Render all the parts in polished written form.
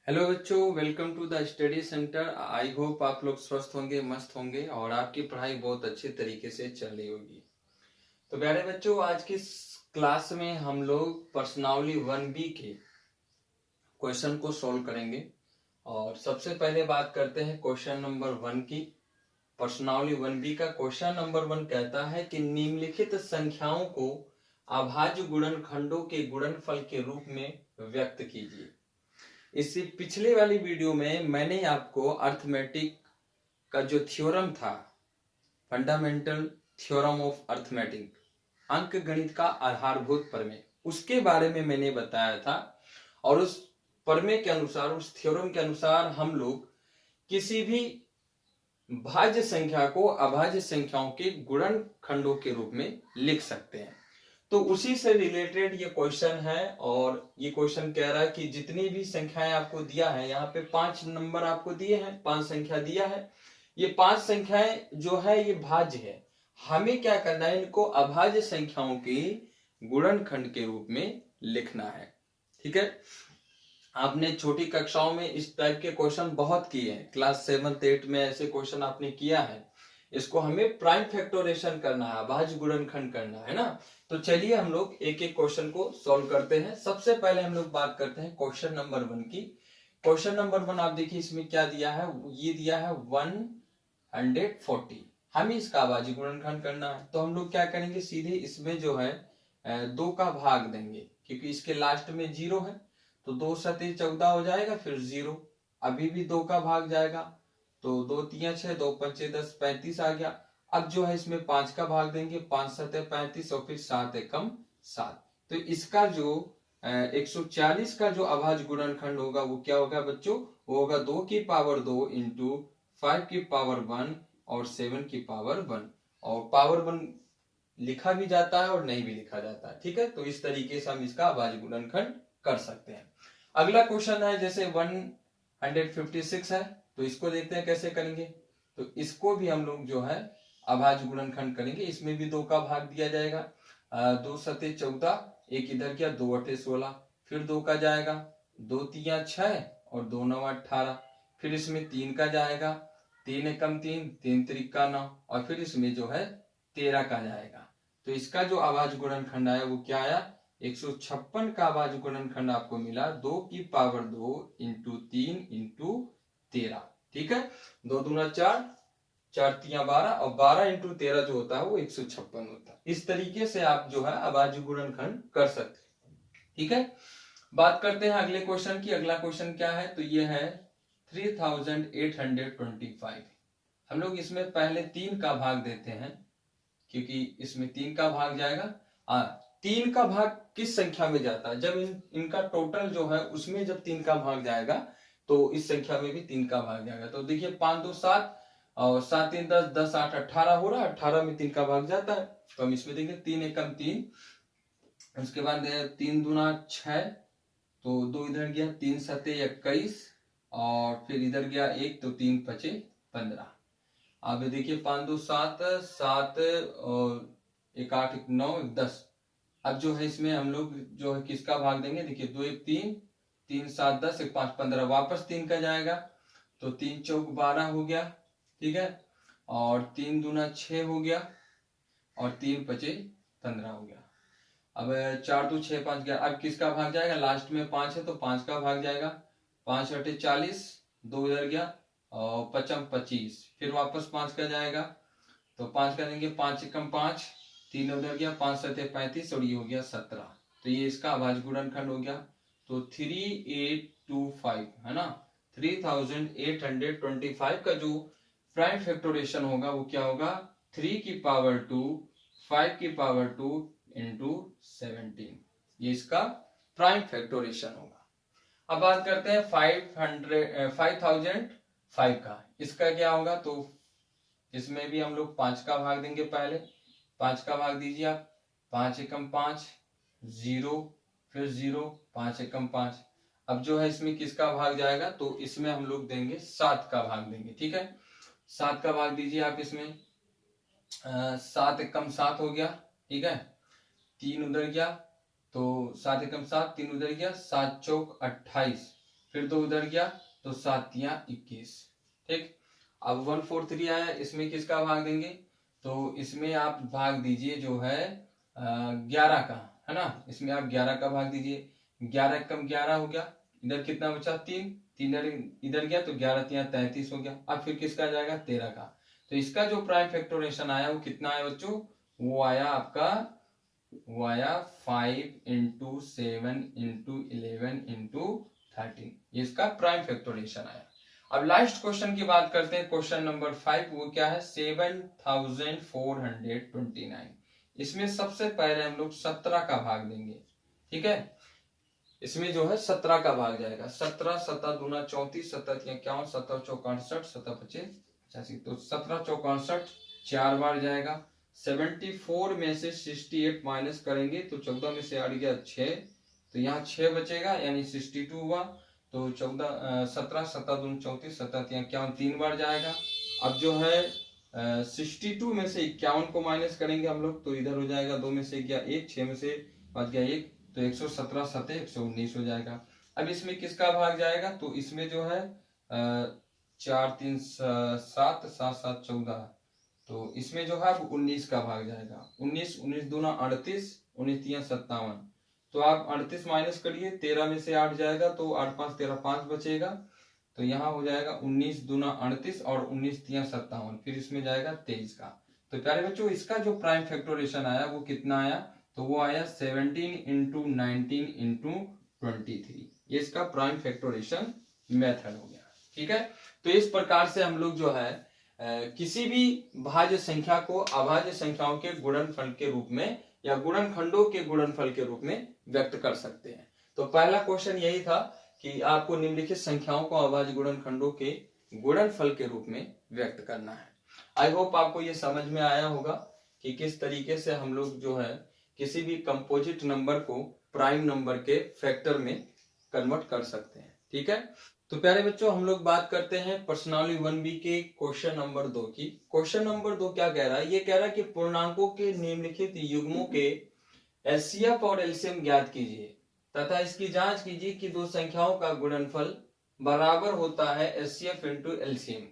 Hello बच्चों, welcome to the study centre. I hope आप लोग स्वस्थ होंगे, मस्त होंगे और आपकी पढ़ाई बहुत अच्छे तरीके से चल रही होगी। तो प्यारे बच्चों, आज की इस क्लास में हम लोग प्रश्नावली 1B के क्वेश्चन को सॉल्व करेंगे। और सबसे पहले बात करते हैं क्वेश्चन नंबर 1 की। प्रश्नावली 1B का क्वेश्चन नंबर 1 कहता है कि निम्नलिखित संख्याओं को अभाज्य गुणनखंडों के गुणनफल के रूप में व्यक्त कीजिए। इससे पिछले वाली वीडियो में मैंने आपको अर्थमेटिक का जो थ्योरम था, फंडामेंटल थ्योरम ऑफ अर्थमेटिक, अंक गणित का आधारभूत प्रमेय, उसके बारे में मैंने बताया था। और उस प्रमेय के अनुसार, उस थ्योरम के अनुसार हम लोग किसी भी भाज्य संख्या को अभाज्य संख्याओं के गुणनखंडों के रूप में लिख सकते हैं। तो उसी से रिलेटेड ये क्वेश्चन है। और ये क्वेश्चन कह रहा है कि जितनी भी संख्याएं आपको दिया है, यहाँ पे 5 नंबर आपको दिए हैं, 5 संख्या दिया है। ये 5 संख्याएं जो है ये भाज्य है। हमें क्या करना है, इनको अभाज्य संख्याओं के गुणनखंड के रूप में लिखना है। ठीक है, आपने छोटी कक्षाओं में इस टाइप के क्वेश्चन बहुत किए हैं। क्लास 7th 8th में ऐसे क्वेश्चन आपने किया है। इसको हमें प्राइम फैक्टोरेशन करना है, अभाज्य गुणनखंड करना है ना। तो चलिए हम लोग एक एक क्वेश्चन को सॉल्व करते हैं। सबसे पहले हम लोग बात करते हैं क्वेश्चन नंबर 1 की। क्वेश्चन नंबर 1 आप देखिए, इसमें क्या दिया है, ये दिया है 140। हमें इसका अभाज्य गुणनखंड करना है। तो हम लोग क्या करेंगे, सीधे इसमें जो है 2 का भाग देंगे, क्योंकि इसके लास्ट में 0 है। तो 2 सते 14 हो जाएगा, फिर 0, अभी भी 2 का भाग जाएगा। तो 2 तिया 6, 2 पंचे 10, 35 आ गया। अब जो है इसमें 5 का भाग देंगे, 5 सते 35 और फिर 7 एकम 7। तो इसका जो 140 का जो अभाज्य गुणनखंड होगा वो क्या होगा बच्चों, वो होगा 2 की पावर 2 इंटू 5 की पावर 1 और 7 की पावर 1। और पावर 1 लिखा भी जाता है और नहीं भी लिखा जाता है। ठीक है, तो इस तरीके से हम इसका अभाज्य गुणनखंड कर सकते हैं। अगला क्वेश्चन है, जैसे 156 है, तो इसको देखते हैं कैसे करेंगे। तो इसको भी हम लोग जो है अभाज्य गुणनखंड करेंगे। इसमें भी 2 का भाग दिया जाएगा। 2 सते 14, एक इधर गया, 2 अठे 16, फिर 2 का जाएगा, 2 तिया 6 और 2 नौ 18। फिर इसमें 3 का जाएगा, 3 एकम 3, 3 त्रिका 9, और फिर इसमें जो है 13 का जाएगा। तो इसका जो अभाज्य गुणनखंड आया वो क्या आया, 156 का अभाज्य गुणनखंड आपको मिला 2 की पावर 2 इंटू 3 इंटू 13। ठीक है, 2 दूना 4, 4 तिया 12 और 12 इंटू 13 जो होता है वो 156 होता है। इस तरीके से आप जो है अभाज्य गुणनखंड कर सकते हैं। ठीक है, बात करते हैं अगले क्वेश्चन की। अगला क्वेश्चन क्या है, तो ये है 3825। हम लोग इसमें पहले 3 का भाग देते हैं, क्योंकि इसमें 3 का भाग जाएगा। 3 का भाग किस संख्या में जाता है, जब इनका टोटल जो है उसमें जब 3 का भाग जाएगा तो इस संख्या में भी 3 का भाग जाएगा। तो देखिए 5 2 7 और 7 3 10, 10 8 18 हो रहा है, 18 में 3 का भाग जाता है। तो हम इसमें देखेंगे 3 एकम 3, उसके बाद 3 दूना 6, तो 2 इधर गया, 3 सते 21 और फिर इधर गया 1, तो 3 पचे 15। अब देखिए 5 2 7, 7 और 1 8 1 9 1 10। अब जो है इसमें हम लोग जो है किसका भाग देंगे, देखिए 2 1 3, 3 7 10, 1 5 15, वापस 3 का जाएगा। तो 3 चौक 12 हो गया। ठीक है, और 3 दूना 6 हो गया और 3 पचे 15 हो गया। अब 4 2 6 5 गया। अब किसका भाग जाएगा, लास्ट में 5 है तो 5 का भाग जाएगा। 5 अठे 40, 2 इधर गया और 5 25, फिर वापस 5 का जाएगा। तो 5 का देंगे, 5 एकम 5, 3 उधर गया, 5 सते 35 और ये हो गया 17। तो ये इसका अभाज्य गुणनखंड हो गया। तो 3825 है ना, 3825 का जो प्राइम फैक्टोरेशन होगा वो क्या होगा, 3 की पावर 2, 5 की पावर 2 इंटू 17। ये इसका प्राइम फैक्टोरेशन होगा। अब बात करते हैं 5005 का। इसका क्या होगा, तो इसमें भी हम लोग 5 का भाग देंगे। पहले 5 का भाग दीजिए आप, 5 एकम 5, 0, फिर 0, 5 एकम 5। अब जो है इसमें किसका भाग जाएगा, तो इसमें हम लोग देंगे 7 का भाग देंगे। ठीक है, 7 का भाग दीजिए आप इसमें। 7 एकम 7 हो गया। ठीक है, 3 उधर गया, तो 7 एकम 7, 3 उधर गया, 7 चौक 28, फिर 2 उधर गया तो 7 तिया 21। ठीक, अब 143 आया, इसमें किसका भाग देंगे, तो इसमें आप भाग दीजिए जो है 11 का, है ना, इसमें आप 11 का भाग दीजिए, 11 कम 11 हो गया, इधर कितना बचा 3, 3 इधर गया तो 11 तिया 33 हो गया। अब फिर किसका जाएगा 13 का, तो इसका जो प्राइम फैक्टोरेशन आया वो कितना आया बच्चों, वो आया आपका, वो आया 5 इंटू 7 इंटू 11 इंटू 13, ये इसका प्राइम फैक्टोरेशन आया। अब लास्ट क्वेश्चन की बात करते हैं, क्वेश्चन नंबर 5, वो क्या है 7429। इसमें सबसे पहले हम लोग 17 का भाग देंगे। ठीक है, इसमें जो है 17 का भाग जाएगा, 17 7 दूना 34, 7 51, 7 चौक 68, 7 25 85, तो 17 चौक 68 4 बार जाएगा। 74 में से 68 माइनस करेंगे तो 14 में से 8 गया 6, तो यहाँ 6 बचेगा यानी 62 हुआ। तो 14 17 7 दूना 34, 7 51 3 बार जाएगा। अब जो है 62 में से 51 को माइनस करेंगे हम लोग, तो इधर हो जाएगा 2 में से गया 1, 6 में से बच गया 1, तो 117 7 119 हो जाएगा। अब इसमें किसका भाग जाएगा, तो इसमें जो है 4 3 7 7 7 14, तो इसमें जो है 19 का भाग जाएगा। 19 19 दूना 38, 19 तिया 57, तो आप 38 माइनस करिए, 13 में से 8 जाएगा तो 8 5 13 5 बचेगा, तो यहाँ हो जाएगा 19 दूना 38 और 19 तिया 57, फिर इसमें जाएगा 23 का। तो प्यारे बच्चों इसका जो प्राइम फैक्टोरेशन आया वो कितना आया, तो वो आया 17 इंटू 19 इंटू 23, ये इसका प्राइम फैक्टोरेशन मेथड हो गया। ठीक है, तो इस प्रकार से हम लोग जो है किसी भी भाज्य संख्या को अभाज्य संख्याओं के गुणनफल के रूप में या गुणनखंडों के गुणनफल के रूप में व्यक्त कर सकते हैं। तो पहला क्वेश्चन यही था कि आपको निम्नलिखित संख्याओं को अभाज्य गुणनखंडों के गुणनफल के रूप में व्यक्त करना है। आई होप आपको ये समझ में आया होगा कि किस तरीके से हम लोग जो है किसी भी कंपोजिट नंबर को प्राइम नंबर के फैक्टर में कन्वर्ट कर सकते हैं। ठीक है, तो प्यारे बच्चों हम लोग बात करते हैं प्रश्नावली 1B के क्वेश्चन नंबर 2 की। क्वेश्चन नंबर 2 क्या कह रहा है, ये कह रहा है कि पूर्णांकों के निम्नलिखित युग्मों के एचसीएफ और एलसीएम ज्ञात कीजिए तथा इसकी जांच कीजिए कि दो संख्याओं का गुणनफल बराबर होता है एचसीएफ इंटू एलसीएम।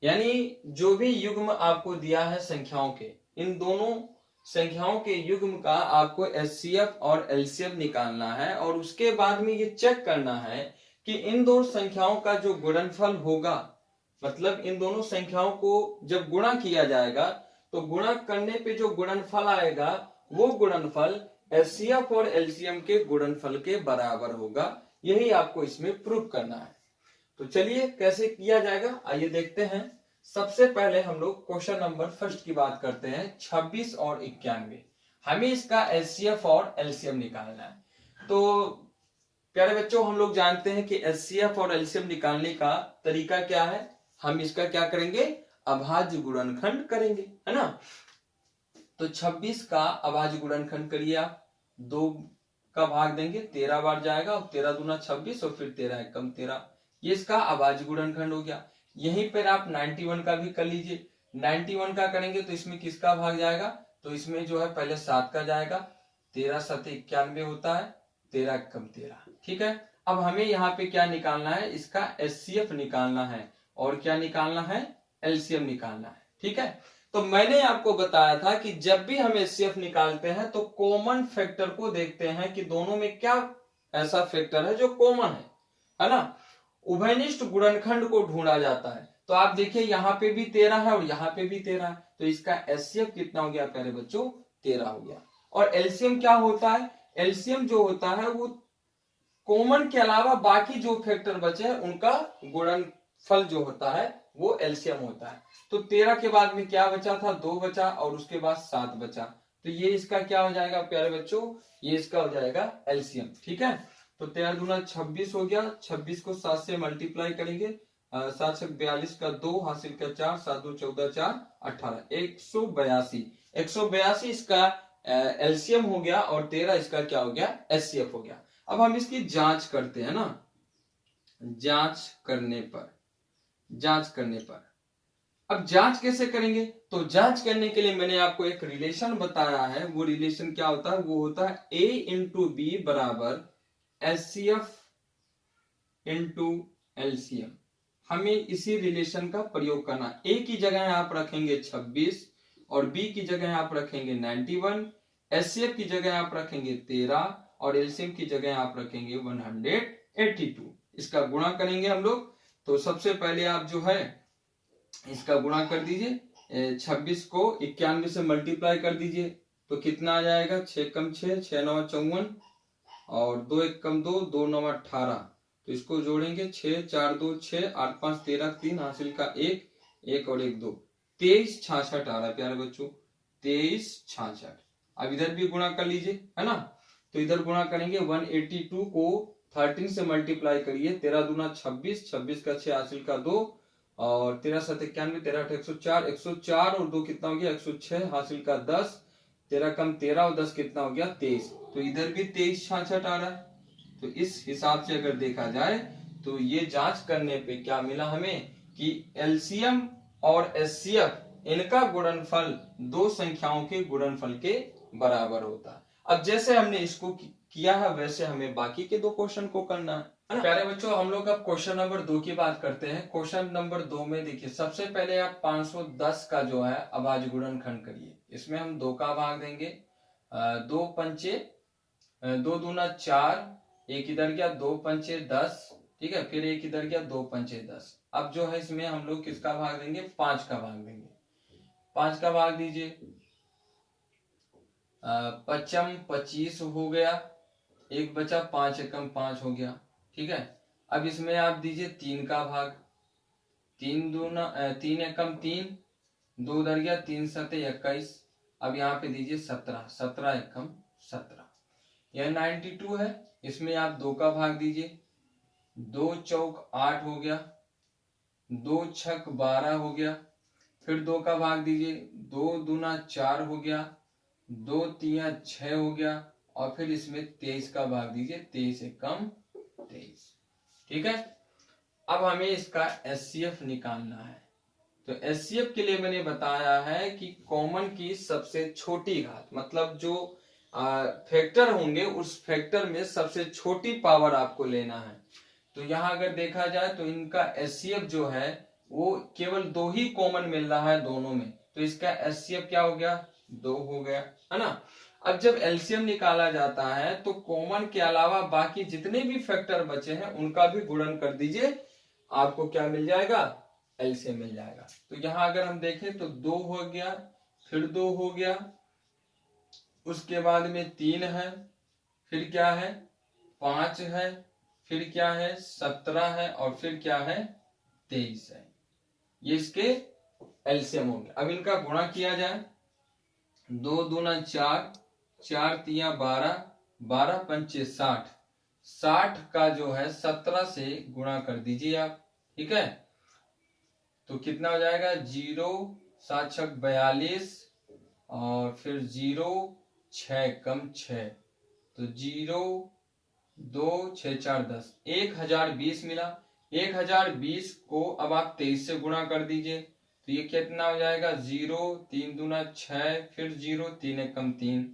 यानी जो भी युग्म आपको दिया है संख्याओं के, इन दोनों संख्याओं के युग्म का आपको एचसीएफ और एलसीएम निकालना है और उसके बाद में ये चेक करना है कि इन दोनों संख्याओं का जो गुणनफल होगा, मतलब इन दोनों संख्याओं को जब गुणा किया जाएगा तो गुणा करने पे जो गुणनफल आएगा वो गुणनफल एचसीएफ और एलसीएम के गुणनफल के बराबर होगा। यही आपको इसमें प्रूव करना है। तो चलिए कैसे किया जाएगा आइए देखते हैं। सबसे पहले हम लोग क्वेश्चन नंबर फर्स्ट की बात करते हैं, 26 और 91। हमें इसका एचसीएफ और एलसीएम निकालना है। तो प्यारे बच्चों हम लोग जानते हैं कि एचसीएफ और एलसीएम निकालने का तरीका क्या है, हम इसका क्या करेंगे, अभाज्य गुणनखंड करेंगे, है ना। तो 26 का अभाज्य गुणनखंड करिए आप, 2 का भाग देंगे, 13 बार जाएगा और 13 दूना 26 और फिर 13 एकम 13, ये इसका अभाज्य गुणनखंड हो गया। यहीं पर आप 91 का भी कर लीजिए। 91 का करेंगे तो इसमें किसका भाग जाएगा, तो इसमें जो है पहले 7 का जाएगा, 13 7 91 होता है, 13 एकम 13। ठीक है, अब हमें यहाँ पे क्या निकालना है, इसका एचसीएफ निकालना है और क्या निकालना है, एलसीएम निकालना है। ठीक है, तो मैंने आपको बताया था कि जब भी हम एचसीएफ निकालते हैं तो कॉमन फैक्टर को देखते हैं कि दोनों में क्या ऐसा फैक्टर है जो कॉमन है ना। उभयनिष्ठ गुणनखंड को ढूंढा जाता है। तो आप देखिए यहाँ पे भी 13 है और यहाँ पे भी 13 है, तो इसका एचसीएफ कितना हो गया प्यारे बच्चों, 13 हो गया। और एलसीएम क्या होता है, एलसीएम जो होता है वो कॉमन के अलावा बाकी जो फैक्टर बचे हैं उनका गुणनफल जो होता है वो एलसीएम होता है। तो 13 के बाद में क्या बचा था, 2 बचा और उसके बाद 7 बचा, तो ये इसका क्या हो जाएगा प्यारे बच्चों, ये इसका हो जाएगा एलसीएम। ठीक है, तो 13 दूना 26 हो गया, 26 को 7 से मल्टीप्लाई करेंगे, 7 से 42 का 2 हासिल का 4, 7 2 14 4 18, 182, 182 इसका एलसीएम हो गया और 13 इसका क्या हो गया, एचसीएफ हो गया। अब हम इसकी जांच करते हैं ना, जांच करने पर अब जांच कैसे करेंगे, तो जांच करने के लिए मैंने आपको एक रिलेशन बताया है। वो रिलेशन क्या होता है, वो होता है A इंटू बी बराबर एचसीएफ इंटू एलसीएम। हमें इसी रिलेशन का प्रयोग करना। ए की जगह आप रखेंगे 26 और बी की जगह आप रखेंगे 91, एचसीएफ की जगह आप रखेंगे 13 और एलसीएम की जगह आप रखेंगे 182। इसका गुणा करेंगे हम लोग। तो सबसे पहले आप जो है इसका गुणा कर दीजिए, 26 को 91 से मल्टीप्लाई कर दीजिए तो कितना आ जाएगा, 6 कम 6, 6 9 54 और 2 1 कम 2, 2 9 18। तो इसको जोड़ेंगे 6 4 2 6 8 5 13 3 हासिल का 1 1 और 1 2, 23 66 आ रहा है प्यारे बच्चों, 23 66। अब इधर भी गुणा कर लीजिए, है ना। तो इधर गुणा करेंगे 182 को 13 से मल्टीप्लाई करिए, 13 दूना 26, 26 का 6 हासिल का 2 और 13 7 91, 13 8 104, 104 और 2 कितना हो गया 106 हासिल का 10, 13 कम 13 और 10 कितना हो गया 23। तो इधर भी 23 66 आ रहा है। तो इस हिसाब से अगर देखा जाए तो ये जांच करने पे क्या मिला हमें कि एलसीएम और एचसीएफ इनका गुणनफल दो संख्याओं के गुणनफल के बराबर होता है। अब जैसे हमने इसको किया है वैसे हमें बाकी के दो क्वेश्चन को करना है। प्यारे बच्चों, हम लोग अब क्वेश्चन नंबर 2 की बात करते हैं। क्वेश्चन नंबर 2 में देखिए, सबसे पहले आप 510 का जो है अभाज्य गुणनखंड करिए। इसमें हम 2 का भाग देंगे, 2 पंचे 2 दूना 4, एक इधर गया 2 पंचे 10, ठीक है, फिर एक इधर गया 2 पंचे 10। अब जो है इसमें हम लोग किसका भाग देंगे, 5 का भाग देंगे। 5 का भाग दीजिए, 55 25 हो गया, एक बचा 5 एकम 5 हो गया, ठीक है। अब इसमें आप दीजिए 3 का भाग, 3 दूना 3 एकम 3, 2 उधर गया 3 7 21। अब यहाँ पे दीजिए 17, 17 एकम 17। यह 92 है। इसमें आप 2 का भाग दीजिए, 2 चौक 8 हो गया, 2 छक 12 हो गया, फिर 2 का भाग दीजिए, 2 दूना 4 हो गया, 2 तिया 6 हो गया और फिर इसमें 23 का भाग दीजिए, 23 एकम 23, ठीक है। अब हमें इसका एचसीएफ निकालना है। तो एचसीएफ के लिए मैंने बताया है कि कॉमन की सबसे छोटी घात, मतलब जो फैक्टर होंगे उस फैक्टर में सबसे छोटी पावर आपको लेना है। तो यहाँ अगर देखा जाए तो इनका एचसीएफ जो है वो केवल 2 ही कॉमन मिल रहा है दोनों में, तो इसका एचसीएफ क्या हो गया, 2 हो गया, है ना। अब जब एलसीएम निकाला जाता है तो कॉमन के अलावा बाकी जितने भी फैक्टर बचे हैं उनका भी गुणन कर दीजिए, आपको क्या मिल जाएगा, एलसीएम मिल जाएगा। तो यहाँ अगर हम देखें तो 2 हो गया, फिर 2 हो गया, उसके बाद में 3 है, फिर क्या है 5 है, फिर क्या है 17 है और फिर क्या है 23 है। ये इसके एलसीएम होंगे। अब इनका गुणा किया जाए, 2 दूना 4, 4 तिया 12, 12 पंचे 60, 60 का जो है 17 से गुणा कर दीजिए आप, ठीक है। तो कितना हो जाएगा, 0 7 छक 42 और फिर 0 6 कम 6, तो 0 2 6 4 10, 1020 मिला। 1020 को अब आप 23 से गुणा कर दीजिए तो ये कितना हो जाएगा, 0 3 दूना 6, फिर 0 3 एकम 3,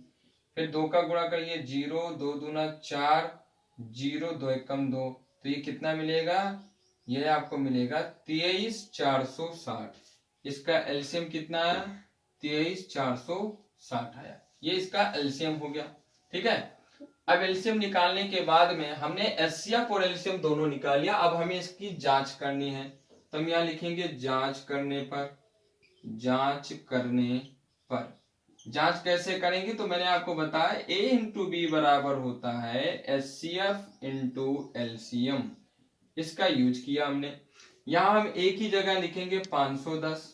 फिर 2 का गुणा करिए, 0 2 दूना 4, 0 2 एकम 2, तो ये कितना मिलेगा, ये आपको मिलेगा 23460। इसका एलसीएम कितना आया, 23460 आया। ये इसका एलसीएम हो गया, ठीक है। अब एलसीएम निकालने के बाद में हमने एचसीएफ और एलसीएम दोनों निकाल लिया। अब हमें इसकी जांच करनी है, तो हम यहाँ लिखेंगे जांच करने पर। जांच करने पर जांच कैसे करेंगे, तो मैंने आपको बताया A इंटू बी बराबर होता है एचसीएफ इंटू एलसीएम। इसका यूज किया हमने। यहाँ हम A की जगह लिखेंगे 510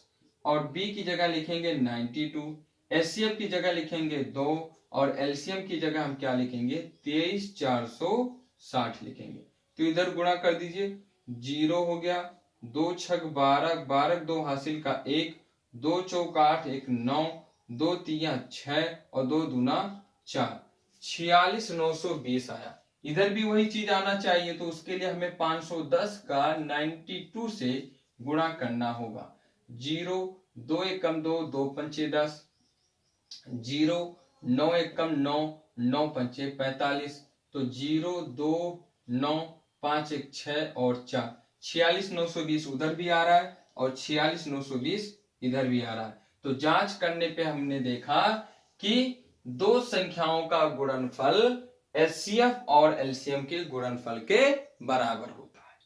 और B की जगह लिखेंगे 92, एचसीएफ की जगह लिखेंगे 2 और एलसीएम की जगह हम क्या लिखेंगे, 23460 लिखेंगे। तो इधर गुणा कर दीजिए, 0 हो गया, 2 छक 12, 12 2 हासिल का 1, 2 चौक 8 1 9, 2 तिया 6 और 2 दूना 4, 46920 आया। इधर भी वही चीज आना चाहिए, तो उसके लिए हमें 510 का 92 से गुणा करना होगा। 0 2 एकम 2, 2 पंचे 10, 0 9 एकम 9, 9 पंचे 45, तो 0 2 9 5 1 6 और 4, 46,920 उधर भी आ रहा है और 46,920 इधर भी आ रहा है। तो जांच करने पे हमने देखा कि दो संख्याओं का गुणनफल एचसीएफ और एलसीएम के गुणनफल के बराबर होता है।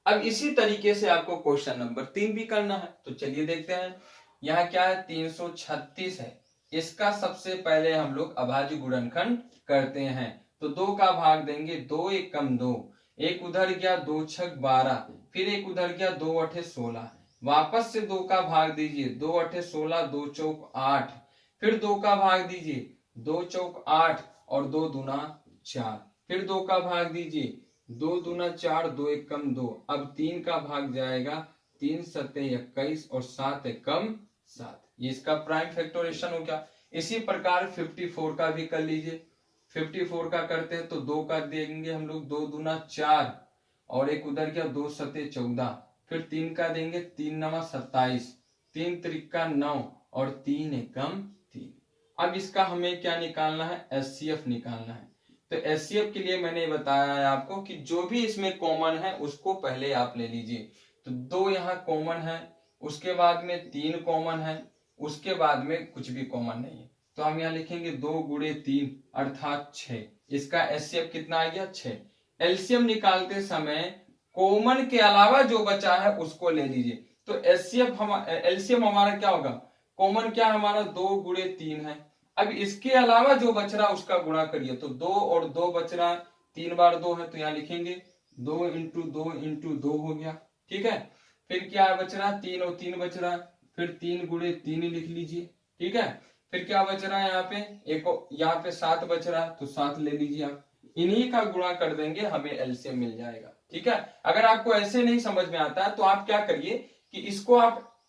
अब इसी तरीके से आपको क्वेश्चन नंबर 3 भी करना है। तो चलिए देखते हैं। यहाँ क्या है, 336 है। इसका सबसे पहले हम लोग अभाज्य गुणनखंड करते हैं। तो 2 का भाग देंगे, 2 1 कम 2, एक उधर गया, 2 6 12, फिर एक उधर गया, 2 8 16, वापस से 2 का भाग दीजिए, 2 8 16, 2 चौक 8, फिर 2 का भाग दीजिए, 2 चौक 8 और 2 दूना 4, फिर 2 का भाग दीजिए, 2 दूना 4, 2 1 कम 2, अब 3 का भाग जाएगा, 3 सत्ते 21 और 7 1 कम 7, ये इसका प्राइम फैक्टोरेशन हो गया। इसी प्रकार 54 का भी कर लीजिए। 54 का करते हैं तो 2 का देंगे हम लोग, 2 दूना 4 और एक उधर गया, 2 सत्ते 14, फिर 3 का देंगे, 3 नवा 27, 3 त्रिका 9 और 3 एकम 3। अब इसका हमें क्या निकालना है, एचसीएफ निकालना है। तो एचसीएफ के लिए मैंने बताया है आपको कि जो भी इसमें कॉमन है उसको पहले आप ले लीजिए। तो 2 यहाँ कॉमन है, उसके बाद में 3 कॉमन है, उसके बाद में कुछ भी कॉमन नहीं है। तो हम यहाँ लिखेंगे 2 गुणे 3 अर्थात 6। इसका एचसीएफ कितना आ गया, 6। एलसीएम निकालते समय कॉमन के अलावा जो बचा है उसको ले लीजिए। तो एचसीएफ एलसीएम हमारा क्या होगा, कॉमन क्या हमारा 2 गुणे 3 है। अब इसके अलावा जो बच रहा उसका गुणा करिए। तो 2 और 2 बच रहा, 3 बार 2 है तो यहाँ लिखेंगे 2 इंटू 2 इंटू 2 हो गया। ठीक है, फिर क्या बच रहा, 3 और 3 बच रहा, फिर 3 गुणे 3 लिख लीजिए। ठीक है, फिर क्या बच रहा है यहाँ पे, एक यहाँ पे 7 बच रहा है तो 7 ले लीजिए आप। इन्हीं का गुणा कर देंगे, हमें एलसीएम मिल जाएगा। ठीक है, अगर आपको ऐसे नहीं समझ में आता है तो आप क्या करिए कि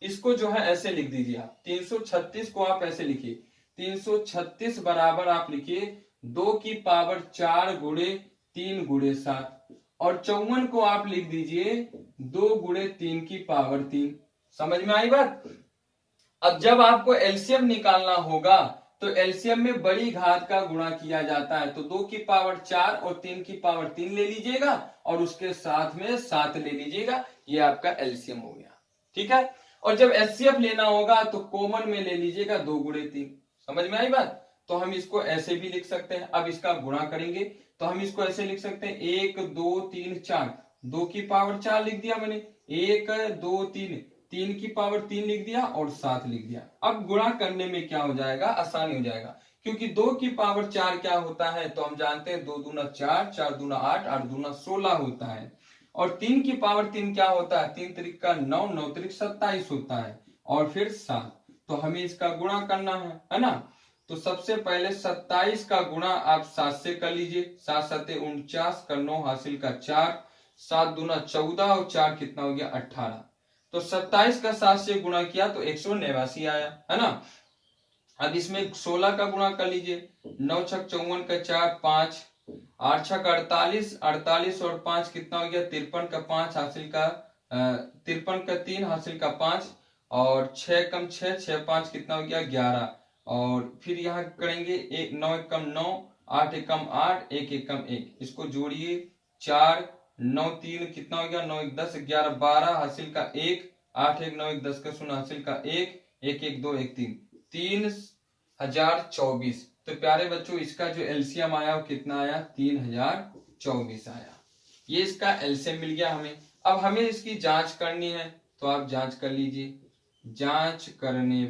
इसको जो है ऐसे लिख दीजिए आप। 336 को आप ऐसे लिखिए, 336 बराबर आप लिखिए 2 की पावर 4 गुणे 3 गुणे 7 और 54 को आप लिख दीजिए 2 गुणे 3 की पावर 3। समझ में आई बात। अब जब आपको एलसीएम निकालना होगा तो एलसीएम में बड़ी घात का गुणा किया जाता है। तो 2 की पावर 4 और 3 की पावर 3 ले लीजिएगा और उसके साथ में 7 ले लीजिएगा, ये आपका एलसीएम हो गया। ठीक है, और जब एचसीएफ लेना होगा तो कॉमन में ले लीजिएगा 2 गुणे 3। समझ में आई बात। तो हम इसको ऐसे भी लिख सकते हैं। अब इसका गुणा करेंगे तो हम इसको ऐसे लिख सकते हैं 1 2 3 4, 2 की पावर 4 लिख दिया मैंने, 1 2 3, 3 की पावर 3 लिख दिया और 7 लिख दिया। अब गुणा करने में क्या हो जाएगा, आसानी हो जाएगा, क्योंकि 2 की पावर 4 क्या होता है तो हम जानते हैं 2 दूना 4, 4 दूना 8, 8 दूना 16 होता है। और 3 की पावर 3 क्या होता है, 3 त्रिका 9, 9 त्रिक 27 होता है और फिर 7। तो हमें इसका गुणा करना है ना। तो सबसे पहले 27 का गुणा आप 7 से कर लीजिए, 7 सत्ते 49 का 9 हासिल का 4, 7 दूना 14 और 4 कितना हो गया 18। तो 27 का 7 से गुणा किया तो 189 आया, है ना। अब इसमें 16 का गुणा कर लीजिए, 9 छक 54 का 4, 5, 8 छक 48, 48 और 5 कितना हो गया 53 का 5 हासिल का 53 का 3 हासिल का 5 और 6 कम 6, 6 5 कितना हो गया 11। और फिर यहाँ करेंगे 1 9 1 कम 9, 8 1 कम 8, 1 1 कम 1, इसको जोड़िए 4 9 3 कितना हो गया 9 1 10 11 12 हासिल का 1, 8 1 9 1 10 का 0 हासिल का 1, 1 1 2 1 3, 3024। तो प्यारे बच्चों इसका जो एलसीएम आया वो कितना आया 3024 आया। ये इसका एलसीएम मिल गया हमें। अब हमें इसकी जांच करनी है तो आप जांच कर लीजिए। जांच करने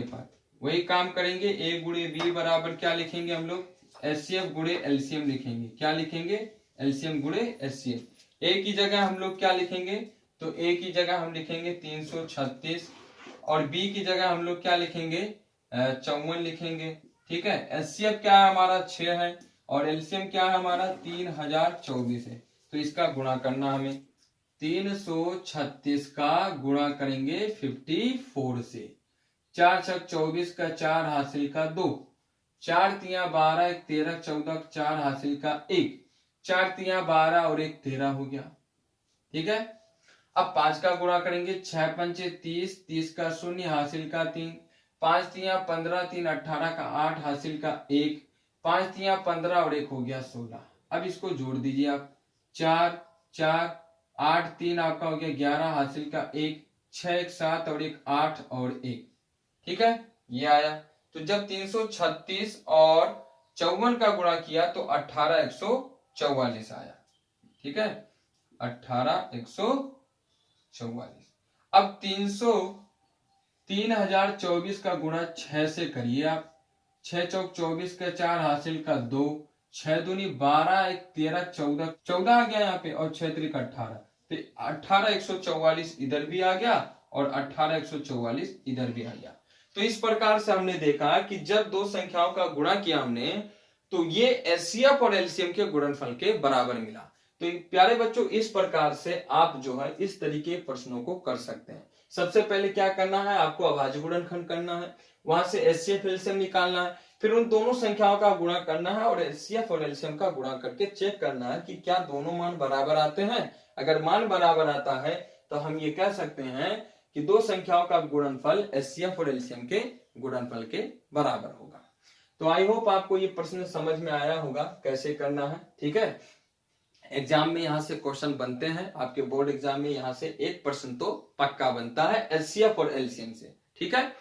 पर वही काम करेंगे, ए गुणे बी बराबर क्या लिखेंगे हम लोग, एचसीएफ गुणे एलसीएम लिखेंगे। क्या लिखेंगे, एलसीएम गुणे एचसीएफ। ए की जगह हम लोग क्या लिखेंगे, तो ए की जगह हम लिखेंगे 336 और बी की जगह हम लोग क्या लिखेंगे 54 लिखेंगे। ठीक है, एचसीएफ क्या है हमारा 6 है और एलसीएम क्या है हमारा 3024 है। तो इसका गुणा करना हमें, 336 का गुणा करेंगे 54 से, 4 छक 24 का 4 हासिल का 2, 4 तिया 12 1 13 14 4 हासिल का 1, 4 तिया 12 और 1 13 हो गया। ठीक है, अब 5 का गुणा करेंगे, 6 पंचे 30, 30 का 0 हासिल का 3, 5 तिया 15 3 18 का 8 हासिल का 1, 5 तिया 15 और 1 हो गया 16। अब इसको जोड़ दीजिए आप, 4 4 8 3 आपका हो गया 11, हासिल का 1, 6 1 7 और 1 8 और 1, ठीक है, ये आया। तो जब 336 और 54 का गुणा किया तो 18 144 आया, ठीक है, 18 144। अब 3024 का गुणा 6 से करिए आप, 6 चौक 24 का 4, हासिल का 2, 6 दूनी 12, 1 13 14 14 आ गया यहाँ पे, और 6 त्रिक 18, तो 18 144 इधर भी आ गया और 18 144 इधर भी आ गया। तो इस प्रकार से हमने देखा कि जब दो संख्याओं का गुणा किया हमने तो ये एचसीएफ और एलसीएम के गुणनफल के बराबर मिला। तो प्यारे बच्चों, इस प्रकार से आप जो है इस तरीके प्रश्नों को कर सकते हैं। सबसे पहले क्या करना है, आपको अभाज्य गुणनखंड करना है, वहां से एचसीएफ एलसीएम निकालना है, फिर उन दोनों संख्याओं का गुणा करना है और एचसीएफ और एलसीएम का गुणा करके चेक करना है कि क्या दोनों मान बराबर आते हैं। अगर मान बराबर आता है तो हम ये कह सकते हैं कि दो संख्याओं का गुणनफल एचसीएफ और एलसीएम के गुणनफल के बराबर होगा। तो आई होप आपको ये प्रश्न समझ में आया होगा कैसे करना है, ठीक है। एग्जाम में यहाँ से क्वेश्चन बनते हैं, आपके बोर्ड एग्जाम में यहाँ से 1% तो पक्का बनता है एचसीएफ और एलसीएम से, ठीक है।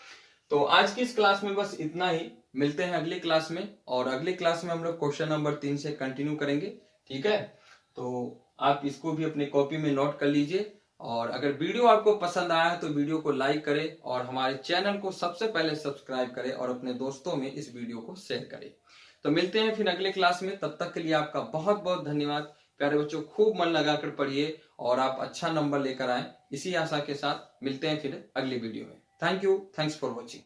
तो आज की इस क्लास में बस इतना ही, मिलते हैं अगली क्लास में, और अगली क्लास में हम लोग क्वेश्चन नंबर 3 से कंटिन्यू करेंगे, ठीक है। तो आप इसको भी अपनी कॉपी में नोट कर लीजिए, और अगर वीडियो आपको पसंद आया है तो वीडियो को लाइक करें और हमारे चैनल को सबसे पहले सब्सक्राइब करें और अपने दोस्तों में इस वीडियो को शेयर करें। तो मिलते हैं फिर अगले क्लास में, तब तक के लिए आपका बहुत बहुत धन्यवाद। प्यारे बच्चों, खूब मन लगाकर पढ़िए और आप अच्छा नंबर लेकर आए, इसी आशा के साथ मिलते हैं फिर अगली वीडियो में। Thank you, thanks for watching.